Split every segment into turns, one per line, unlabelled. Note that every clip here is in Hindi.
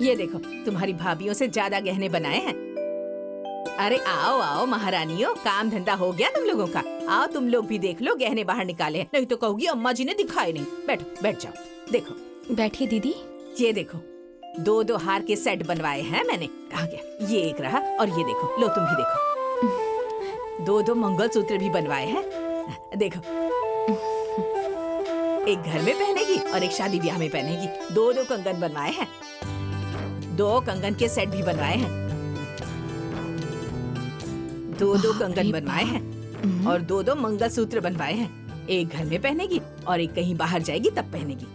ये देखो, तुम्हारी भाभीयों से ज्यादा गहने बनाए हैं। अरे आओ आओ महारानियों, काम धंधा हो गया तुम लोगों का। आओ तुम लोग भी देख लो, गहने बाहर निकाले हैं, नहीं तो कहोगी अम्मा जी ने दिखाए नहीं। बैठो, बैठ जाओ। देखो,
बैठिए दीदी।
ये देखो, 2-2 हार के सेट बनवाए हैं मैंने। आ गया, ये एक रहा, और ये देखो, लो तुम भी देखो, 2-2 मंगलसूत्र भी बनवाए हैं। देखो, एक घर में पहनेगी और एक शादी ब्याह में पहनेगी। 2-2 कंगन बनवाए हैं, 2 कंगन के सेट भी बनवाए हैं, 2-2 कंगन बनवाए हैं और 2-2 मंगलसूत्र बनवाए हैं। एक घर में पहनेगी और एक कहीं बाहर जाएगी तब पहनेगी।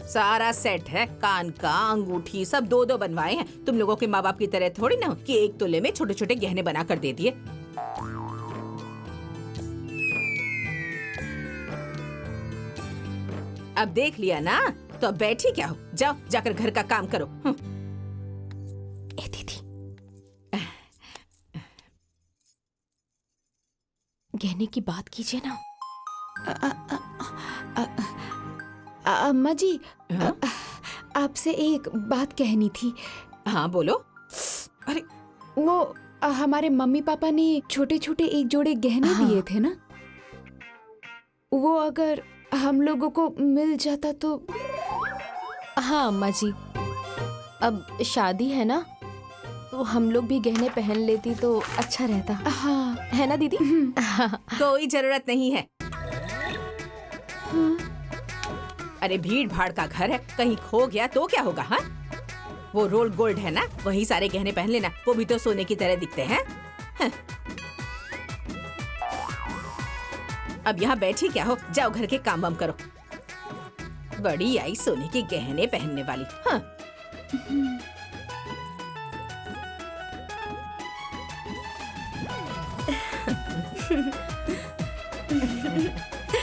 सारा सेट है, कान का, अंगूठी, सब 2-2 बनवाए हैं। तुम लोगों के माँ बाप की तरह थोड़ी ना कि 1 तोले में छोटे छोटे गहने बना कर दे दिए। अब देख लिया ना, तो अब बैठी क्या हो, जाओ जाकर घर का काम करो।
ए दीदी, गहने की बात कीजिए ना। अम्मा जी, आपसे एक बात कहनी थी।
हाँ बोलो। अरे
वो हमारे मम्मी पापा ने छोटे छोटे एक जोड़े गहने दिए थे ना, वो अगर हम लोगों को मिल जाता तो। हाँ अम्मा जी, अब शादी है ना, तो हम लोग भी गहने पहन लेती तो अच्छा रहता। हाँ है ना दीदी?
कोई जरूरत नहीं है। अरे भीड़ भाड़ का घर है, कहीं खो गया तो क्या होगा? हाँ, वो रोल गोल्ड है ना, वही सारे गहने पहन लेना, वो भी तो सोने की तरह दिखते हैं। हाँ। अब यहाँ बैठी क्या हो, जाओ घर के काम वाम करो। बड़ी आई सोने के गहने पहनने वाली। हाँ।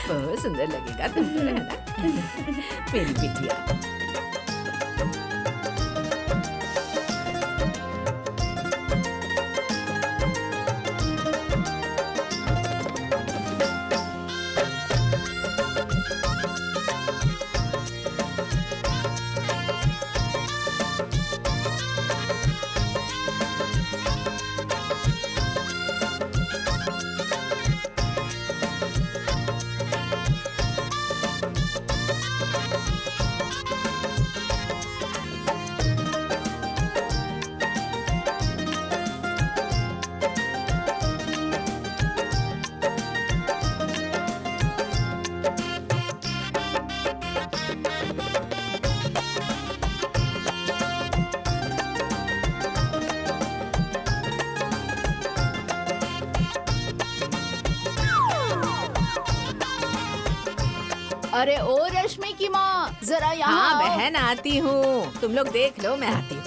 बहुत सुंदर लगेगा तुम पर, है ना मेरी बिटिया।
अरे ओ रश्मि की माँ, जरा यहाँ
हाँ
आओ।
बहन आती हूँ, तुम लोग देख लो, मैं आती हूँ।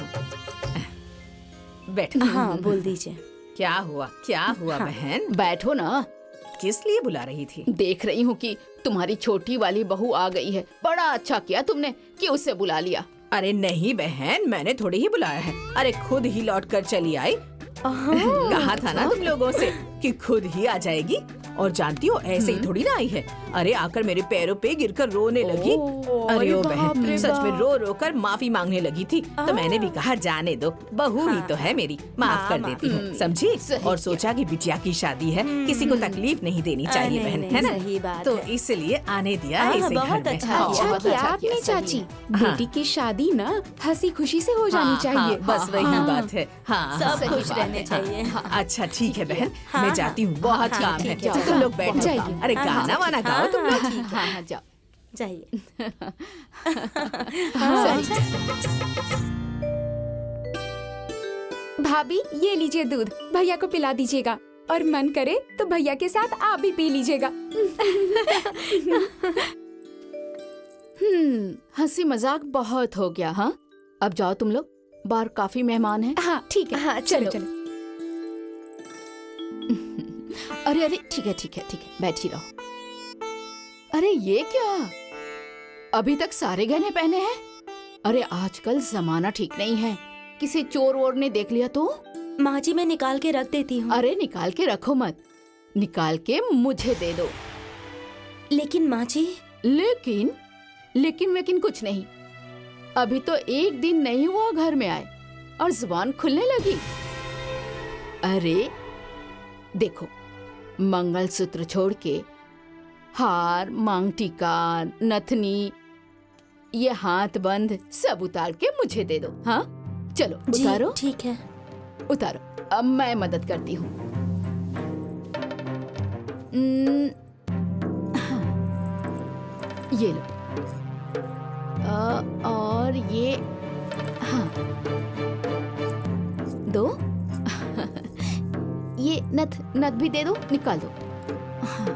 बैठो।
हाँ बोल दीजिए।
क्या हुआ, क्या हुआ बहन?
बैठो ना।
किस लिए बुला रही थी?
देख रही हूँ कि तुम्हारी छोटी वाली बहू आ गई है। बड़ा अच्छा किया तुमने कि उसे बुला लिया।
अरे नहीं बहन, मैंने थोड़ी ही बुलाया है। अरे खुद ही लौट कर चली आई। कहा था ना तुम लोगों से कि खुद ही आ जाएगी, और जानती हो ऐसे ही थोड़ी ना आई है। अरे आकर मेरे पैरों पे गिरकर रोने लगी। अरे ओ बहन, सच में रो रो कर माफी मांगने लगी थी। तो मैंने भी कहा जाने दो, बहू ही तो है मेरी, माफ कर देती हूँ, समझी? और सोचा कि बिटिया की शादी है, किसी को तकलीफ नहीं देनी चाहिए बहन, है ना?
सही बात
तो
है।
इसलिए आने दिया इसे घर
बहुत
में।
अच्छा
हाँ,
किया।
बहुत
किया
अच्छा
आपने
किया, सही
चाची।
है।
बेटी की शादी ना हंसी खुशी से हो जानी
हाँ,
चाहिए।
हाँ, बस वही बात है। हाँ,
सब
सही
खुश
बात
रहने
है।
चाहिए।
हाँ, अच्छा ठीक है बहन,
हाँ,
मैं
हाँ।
जाती हूँ, बहुत
हाँ,
काम
ठीक
है।
है,
तुम लोग बैठ
जाइए।
जाओ। अरे गाना वाना गाओ तुम लोग।
हाँ हाँ जाओ।
जाइए।
भाभी ये लीजिए दूध, भैया को पिला दीजिएगा, और मन करे तो भैया के साथ आप भी पी लीजिएगा।
हंसी मजाक बहुत हो गया। हाँ अब जाओ तुम लोग, बाहर काफी मेहमान हैं।
हाँ ठीक है,
हाँ,
चलो
चलो।
चलो।
अरे अरे ठीक है ठीक है ठीक है, बैठी रहो। अरे ये क्या, अभी तक सारे गहने पहने हैं? अरे आजकल जमाना ठीक नहीं है, किसी चोर वोर ने देख लिया तो?
माँ जी मैं निकाल के रख देती हूँ।
अरे निकाल के रखो मत, निकाल के मुझे दे दो।
लेकिन माँ जी।
लेकिन लेकिन वेकिन कुछ नहीं, अभी तो एक दिन नहीं हुआ घर में आए और जुबान खुलने लगी। अरे देखो, मंगलसूत्र छोड़ के हार, मांग टीका, नथनी, ये हाथ बंद सब उतार के मुझे दे दो। हाँ चलो
जी
उतारो,
ठीक है।
उतारो। अब मैं मदद करती हूँ। हाँ, ये लो। और ये, हाँ दो। ये नथ भी दे दो, निकाल दो। हाँ।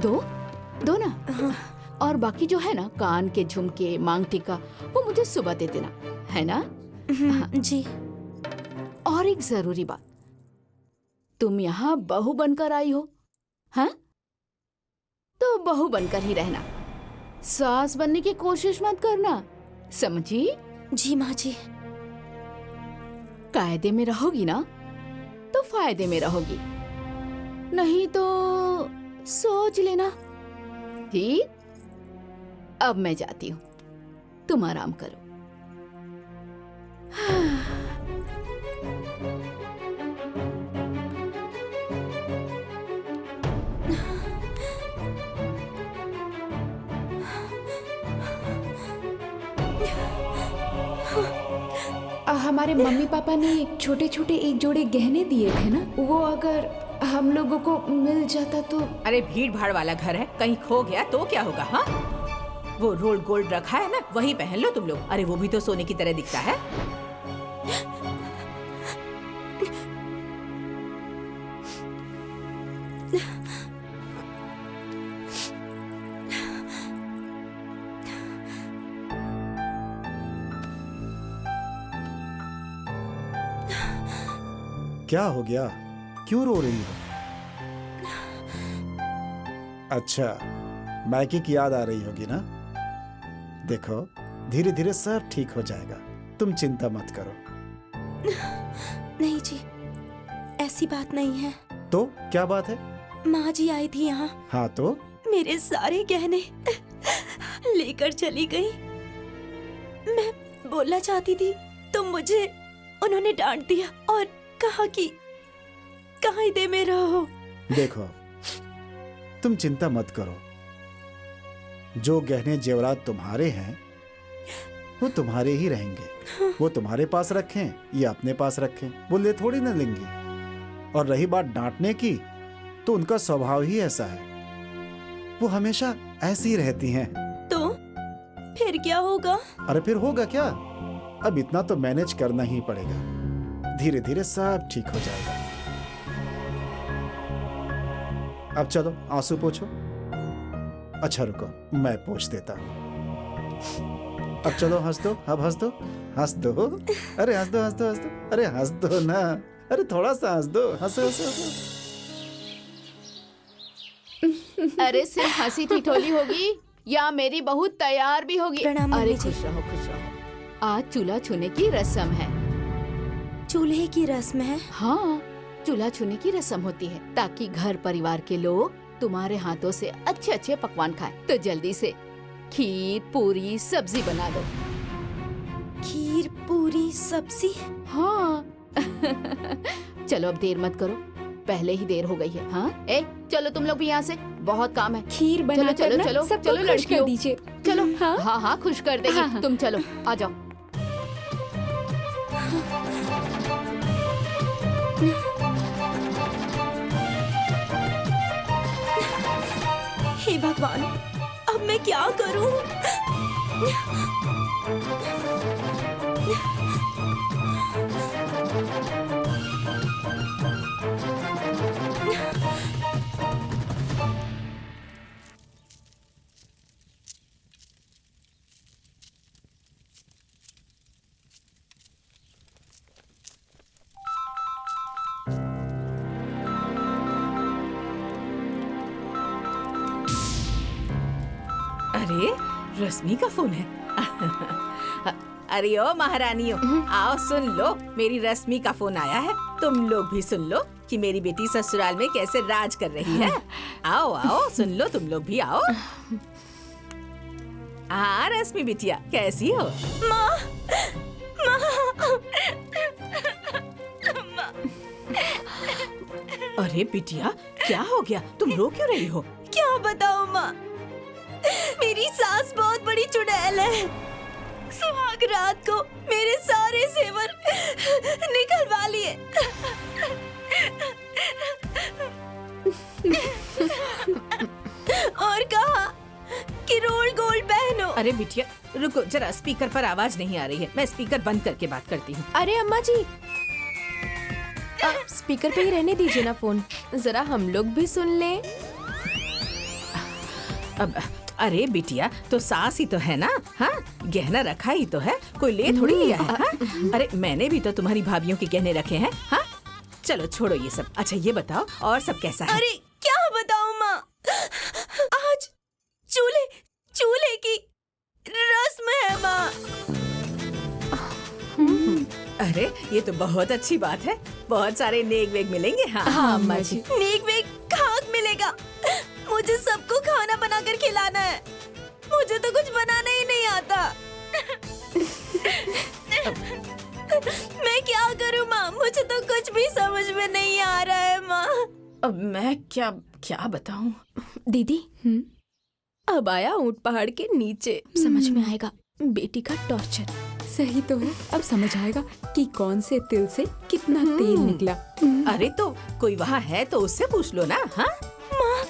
दो ना।
हाँ।
और बाकी जो है ना, कान के झुमके, मांग टीका, वो मुझे सुबह दे देना, है ना?
जी।
और एक जरूरी बात, तुम यहाँ बहू बनकर आई हो, हाँ? तो बहू बनकर ही रहना, सास बनने की कोशिश मत करना, समझी?
जी माँ जी।
कायदे में रहोगी ना तो फायदे में रहोगी, नहीं तो सोच लेना। ठीक, अब मैं जाती हूँ, तुम आराम करो।
हमारे मम्मी पापा ने छोटे छोटे एक जोड़े गहने दिए थे ना, वो अगर हम लोगों को मिल जाता तो।
अरे भीड़ भाड़ वाला घर है, कहीं खो गया तो क्या होगा? हाँ, वो रोल्ड गोल्ड रखा है ना, वही पहन लो तुम लोग। अरे वो भी तो सोने की तरह दिखता है।
क्या हो गया? क्यों रो रही हो? अच्छा, मैकी की याद आ रही होगी ना? देखो, धीरे धीरे सब ठीक हो जाएगा, तुम चिंता मत करो।
नहीं जी, ऐसी बात नहीं है।
तो क्या बात है?
माँ जी आई थी यहाँ,
हाँ तो?
मेरे सारे गहने लेकर चली गई। मैं बोलना चाहती थी तो मुझे उन्होंने डांट दिया और कहा कि कहाँ दे में रहो।
देखो, तुम चिंता मत करो, जो गहने जेवरात तुम्हारे हैं वो तुम्हारे ही रहेंगे। वो तुम्हारे पास रखें या अपने पास रखें, वो ले थोड़ी ना लेंगी। और रही बात डांटने की, तो उनका स्वभाव ही ऐसा है, वो हमेशा ऐसी ही रहती हैं।
तो फिर क्या होगा?
अरे फिर होगा क्या, अब इतना तो मैनेज करना ही पड़ेगा, धीरे धीरे सब ठीक हो जाएगा। अब चलो आंसू पोंछो। अच्छा रुको, मैं पोंछ देता हूँ। अब चलो हंस दो, अब हंस दो, हंस दो। अरे हंस दो, हंस दो, हंस दो, अरे हंस दो ना, अरे थोड़ा सा हंस दो, हंसो हंसो हंसो।
अरे सिर्फ हंसी ठिठोली होगी या मेरी बहू तैयार भी होगी?
प्रणाम
अरे
मम्मी जी।
खुश रहो, खुश रहो। आज चूल्हा छूने की रस्म है।
चूल्हे की रस्म है?
हाँ, चूल्हा छूने की रस्म होती है ताकि घर परिवार के लोग तुम्हारे हाथों से अच्छे अच्छे पकवान खाएं। तो जल्दी से खीर, पूरी, सब्जी बना दो।
खीर, पूरी, सब्जी?
हाँ। चलो अब देर मत करो, पहले ही देर हो गई है। हाँ, चलो तुम लोग भी यहाँ से, बहुत काम है।
खीर बना
चलो चलो चलो
सबको
चलो
खुश कर
लड़कियों,
दीजिए।
चलो।
हाँ?
हाँ हाँ खुश कर देगी।
हाँ।
तुम चलो, आ जाओ।
हे भगवान, अब मैं क्या करूं?
अरे रश्मि का फोन है। अरे ओ महारानियों, आओ सुन लो, मेरी रश्मि का फोन आया है। तुम लोग भी सुन लो कि मेरी बेटी ससुराल में कैसे राज कर रही है। आओ आओ सुन लो, तुम लोग भी आओ। हाँ रश्मि बिटिया, कैसी हो?
माँ,
अरे बिटिया, क्या हो गया? तुम रो क्यों रही हो?
क्या बताऊँ माँ, मेरी सास बहुत बड़ी चुड़ैल है। सुहाग रात को मेरे सारे जेवर निकलवा लिए। और कहा कि रोल गोल्ड पहनो।
अरे बिटिया रुको जरा, स्पीकर पर आवाज नहीं आ रही है, मैं स्पीकर बंद करके बात करती हूँ।
अरे अम्मा जी, स्पीकर पे ही रहने दीजिए ना फोन, जरा हम लोग भी सुन लें।
अब अरे बिटिया, तो सास ही तो है ना। हाँ, गहना रखा ही तो है, कोई ले थोड़ी लिया है। हाँ? अरे मैंने भी तो तुम्हारी भाभीियों के गहने रखे हैं। हाँ चलो छोड़ो ये सब। अच्छा ये बताओ और सब कैसा है?
अरे क्या बताऊँ माँ, आज चूल्हे की रस्म है माँ।
अरे ये तो बहुत अच्छी बात है, बहुत सारे नेक वेग मिलेंगे। हाँ
हाँ अम्मा जी।
नेक वेग खाक मिलेगा। मुझे सबको खाना बनाकर खिलाना है, मुझे तो कुछ बनाना ही नहीं आता। मैं क्या करूँ माँ, मुझे तो कुछ भी समझ में नहीं आ रहा है माँ।
अब मैं क्या बताऊं?
दीदी, अब आया ऊंट पहाड़ के नीचे, समझ में आएगा बेटी का टॉर्चर।
सही तो है, अब समझ आएगा कि कौन से तिल से कितना तेल निकला।
अरे तो कोई वहाँ है तो उससे पूछ लो ना। हाँ
माँ,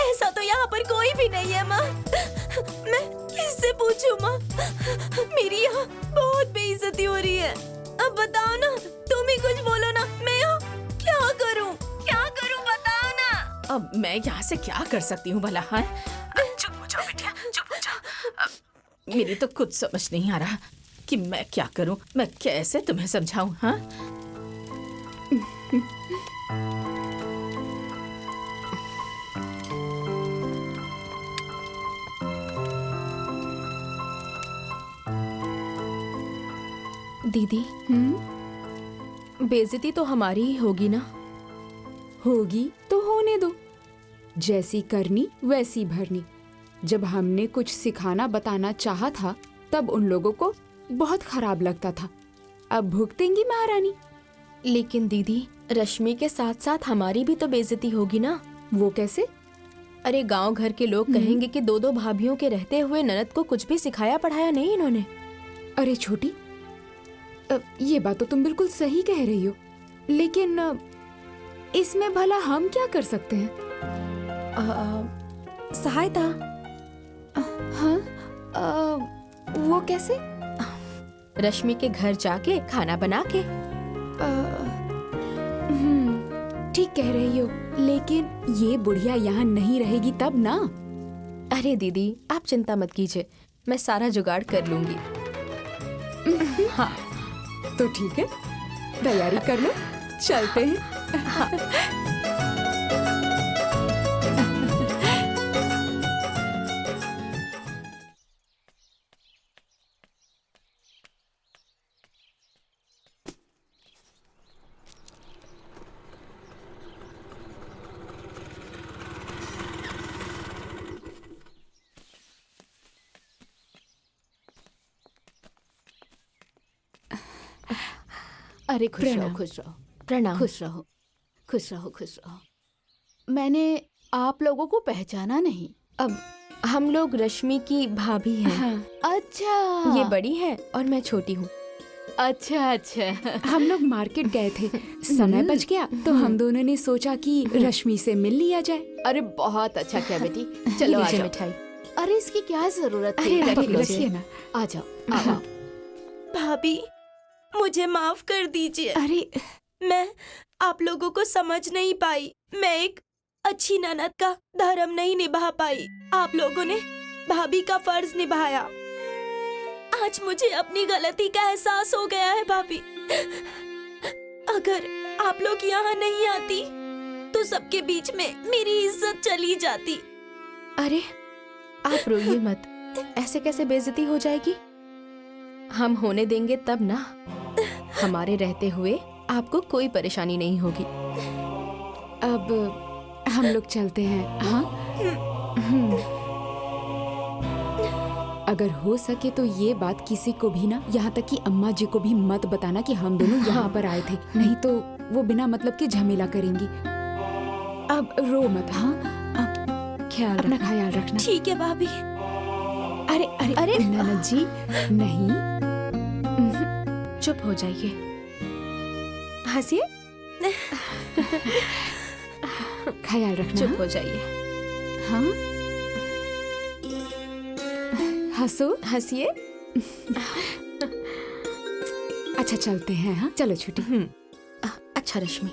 ऐसा तो यहाँ पर कोई भी नहीं है माँ, मैं किससे पूछूं माँ? मेरी यहाँ बहुत बेइज्जती हो रही है। अब बताओ ना, तुम ही कुछ बोलो ना, मैं यहाँ क्या करूँ बताओ ना।
अब मैं यहाँ से क्या कर सकती हूँ भला? हाँ चुप हो जाओ बेटिया, चुप हो जाओ। मेरी तो कुछ समझ नहीं आ रहा कि मैं क्या करूँ, मैं कैसे तुम्हें समझाऊँ। हाँ
दीदी, बेइज्जती तो हमारी ही होगी ना।
होगी तो होने दो, जैसी करनी वैसी भरनी। जब हमने कुछ सिखाना बताना चाहा था तब उन लोगों को बहुत खराब लगता था, अब भुगतेंगी महारानी।
लेकिन दीदी, रश्मि के साथ साथ हमारी भी तो बेइज्जती होगी ना।
वो कैसे?
अरे गांव घर के लोग कहेंगे कि दो दो भाभियों के रहते हुए ननद को कुछ भी सिखाया पढ़ाया नहीं इन्होंने।
अरे छोटी, ये बात तो तुम बिल्कुल सही कह रही हो, लेकिन इसमें भला हम क्या कर सकते हैं?
सहायता।
हाँ, वो कैसे?
रश्मि के घर जाके खाना बना के।
ठीक कह रही हो, लेकिन ये बुढ़िया यहाँ नहीं रहेगी तब ना।
अरे दीदी, आप चिंता मत कीजिए, मैं सारा जुगाड़ कर लूंगी।
हाँ तो ठीक है, तैयारी कर लो, चलते हैं।
अरे खुश रहो,
प्रणाम।
खुश रहो,
प्रणाम।
खुश रहो, खुश रहो, खुश रहो। मैंने आप लोगों को पहचाना नहीं।
अब हम लोग रश्मि की भाभी हैं।
हाँ,
अच्छा,
ये बड़ी है और मैं छोटी हूँ।
अच्छा अच्छा।
हम लोग मार्केट गए थे, समय बच गया तो हम दोनों ने सोचा कि रश्मि से मिल लिया जाए।
अरे बहुत अच्छा किया बेटी,
चलो
चलो आ
लीजिए
जाओ।
मिठाई।
अरे इसकी क्या जरूरत थी?
अरे
पकड़ो।
रखिए ना।
आ जाओ, आओ।
भाभी, मुझे माफ कर दीजिए,
अरे
मैं आप लोगों को समझ नहीं पाई। मैं एक अच्छी ननद का धर्म नहीं निभा पाई। आप लोगों ने भाभी का फर्ज निभाया। आज मुझे अपनी गलती का एहसास हो गया है भाभी। अगर आप लोग यहाँ नहीं आती तो सबके बीच में मेरी इज्जत चली जाती।
अरे आप रोइए मत, ऐसे कैसे बेइज्जती हो जाएगी? हम होने देंगे तब ना। हमारे रहते हुए आपको कोई परेशानी नहीं होगी।
अब हम लोग चलते हैं। हाँ, अगर हो सके तो ये बात किसी को भी ना, यहाँ तक कि अम्मा जी को भी मत बताना कि हम दोनों यहाँ पर आए थे, नहीं तो वो बिना मतलब के झमेला करेंगी। अब रो मत। हाँ,
ख्याल
अपना
रखना।
ख्याल रखना।
ठीक है भाभी।
अरे अरे
अरे।
ननद जी, नहीं।
चुप हो जाइए, हंसिए।
ख्याल रखना।
चुप हो जाइए,
हाँ, हंसो।
हंसिए।
अच्छा चलते हैं। हाँ, चलो छुट्टी।
अच्छा रश्मि,